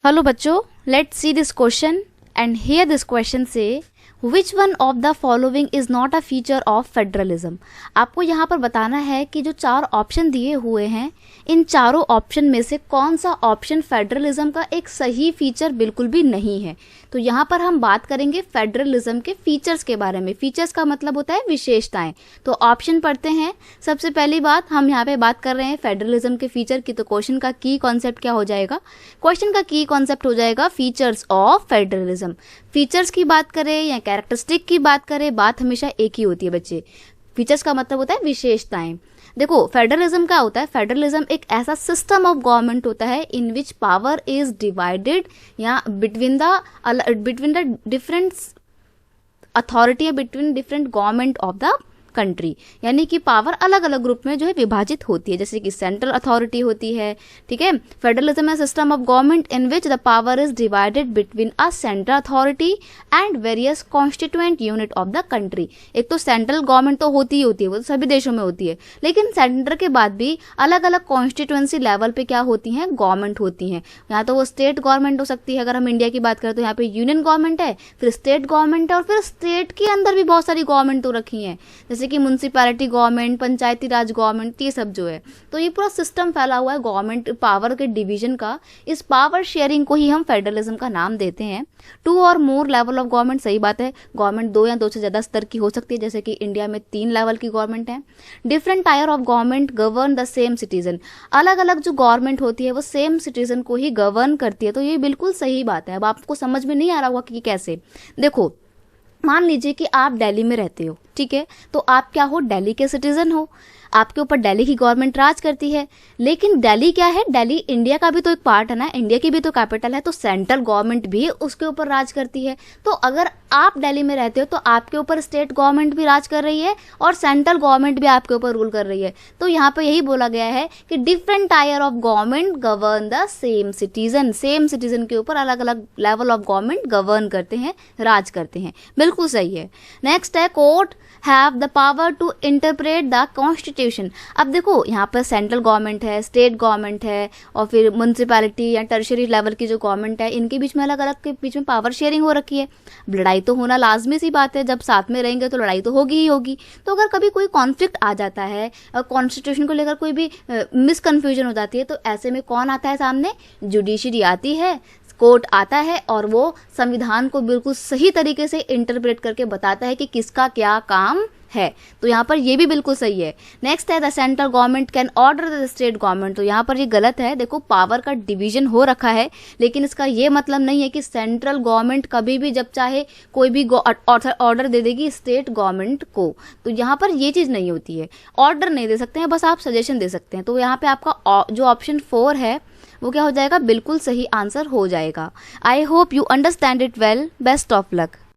Hello बच्चों, let's see this question and hear this question say which one of the following is not a feature of federalism. आपको यहाँ पर बताना है कि जो चार ऑप्शन दिए हुए हैं, इन चारों ऑप्शन में से कौन सा ऑप्शन फेडरलिज्म का एक सही फीचर बिल्कुल भी नहीं है। तो यहाँ पर हम बात करेंगे फेडरलिज्म के फीचर्स के बारे में। फीचर्स का मतलब होता है विशेषताएं। तो ऑप्शन पढ़ते हैं। सबसे पहली बात, हम यहाँ पे बात कर रहे हैं फेडरलिज्म के फीचर की, तो क्वेश्चन का की कॉन्सेप्ट क्या हो जाएगा? क्वेश्चन का की कॉन्सेप्ट हो जाएगा फीचर्स ऑफ फेडरलिज्म। फीचर्स की बात करें या कैरेक्टरिस्टिक की बात करें, बात हमेशा एक ही होती है बच्चे। फीचर्स का मतलब होता है विशेषताएं। देखो, फेडरलिज्म क्या होता है? फेडरलिज्म एक ऐसा सिस्टम ऑफ गवर्नमेंट होता है इन विच पावर इज डिवाइडेड या बिटवीन द डिफरेंट अथॉरिटी या between different government of the country, यानी कि पावर अलग अलग ग्रुप में जो है विभाजित होती है, जैसे कि सेंट्रल अथॉरिटी होती है। ठीक है, फेडरलिज्म है system of government in which the power is divided between a central authority and various constituent unit of the country. एक तो सेंट्रल गवर्नमेंट तो होती ही होती है, वो तो सभी देशों में होती है, लेकिन सेंटर के बाद भी अलग अलग कॉन्स्टिट्यूएंसी लेवल पे क्या होती हैं? गवर्नमेंट होती हैं। यहाँ तो वो स्टेट गवर्नमेंट हो सकती है, अगर हम इंडिया की बात करें तो यहाँ पे यूनियन गवर्नमेंट है, फिर स्टेट गवर्नमेंट है, और फिर स्टेट के अंदर भी बहुत सारी गवर्नमेंट तो रखी हैं, जैसे कि म्युनिसिपैलिटी गवर्नमेंट, पंचायती राज गवर्नमेंट, ये सब जो है। तो ये पूरा सिस्टम फैला हुआ है गवर्नमेंट पावर के डिवीजन का। इस पावर शेयरिंग को ही हम फेडरलिज्म का नाम देते हैं। 2 और मोर लेवल ऑफ गवर्नमेंट, सही बात है, गवर्नमेंट 2 या 2 से ज्यादा स्तर की हो सकती है, जैसे कि इंडिया में 3 लेवल की गवर्नमेंट है। Different tyre of government govern the same citizen. अलग अलग जो गवर्नमेंट होती है वो सेम सिटीजन को ही गवर्न करती है। तो ये बिल्कुल सही बात है। अब आपको समझ में नहीं आ रहा होगा कि कैसे। देखो, मान लीजिए कि आप दिल्ली में रहते हो, ठीक है, तो आप क्या हो? दिल्ली के सिटीजन हो, आपके ऊपर दिल्ली की गवर्नमेंट राज करती है। लेकिन दिल्ली क्या है? दिल्ली इंडिया का भी तो एक पार्ट है ना, इंडिया की भी तो कैपिटल है, तो सेंट्रल गवर्नमेंट भी उसके ऊपर राज करती है। तो अगर आप दिल्ली में रहते हो तो आपके ऊपर स्टेट गवर्नमेंट भी राज कर रही है और सेंट्रल गवर्नमेंट भी आपके ऊपर रूल कर रही है। तो यहाँ पे यही बोला गया है कि different tyre of government govern the same citizen. Same citizen के ऊपर अलग अलग लेवल ऑफ गवर्नमेंट गवर्न करते हैं, राज करते हैं। बिल्कुल सही है। नेक्स्ट है, court have the power to interpret the constitution. अब देखो, यहाँ पर सेंट्रल गवर्नमेंट है, स्टेट गवर्नमेंट है, और फिर म्युनिसिपैलिटी या टर्शियरी लेवल की जो गवर्नमेंट है, इनके बीच में अलग अलग के बीच में पावर शेयरिंग हो रखी है। लड़ाई तो होना लाजमी सी बात है, जब साथ में रहेंगे तो लड़ाई तो होगी ही होगी। तो अगर कभी कोई कॉन्फ्लिक्ट आ जाता है और कॉन्स्टिट्यूशन को लेकर कोई भी मिसकन्फ्यूजन हो जाती है, तो ऐसे में कौन आता है सामने? जुडिशरी आती है, कोर्ट आता है, और वो संविधान को बिल्कुल सही तरीके से इंटरप्रेट करके बताता है कि किसका क्या काम है। तो यहाँ पर ये भी बिल्कुल सही है। नेक्स्ट है, the central government can order the state government. तो यहाँ पर ये गलत है। देखो, पावर का डिवीजन हो रखा है, लेकिन इसका ये मतलब नहीं है कि सेंट्रल गवर्नमेंट कभी भी जब चाहे कोई भी ऑर्डर दे देगी स्टेट गवर्नमेंट को। तो यहाँ पर ये चीज़ नहीं होती है। ऑर्डर नहीं दे सकते हैं, बस आप सजेशन दे सकते हैं। तो यहाँ पे आपका जो ऑप्शन 4 है वो क्या हो जाएगा? बिल्कुल सही आंसर हो जाएगा। I hope you understand it well. Best of luck.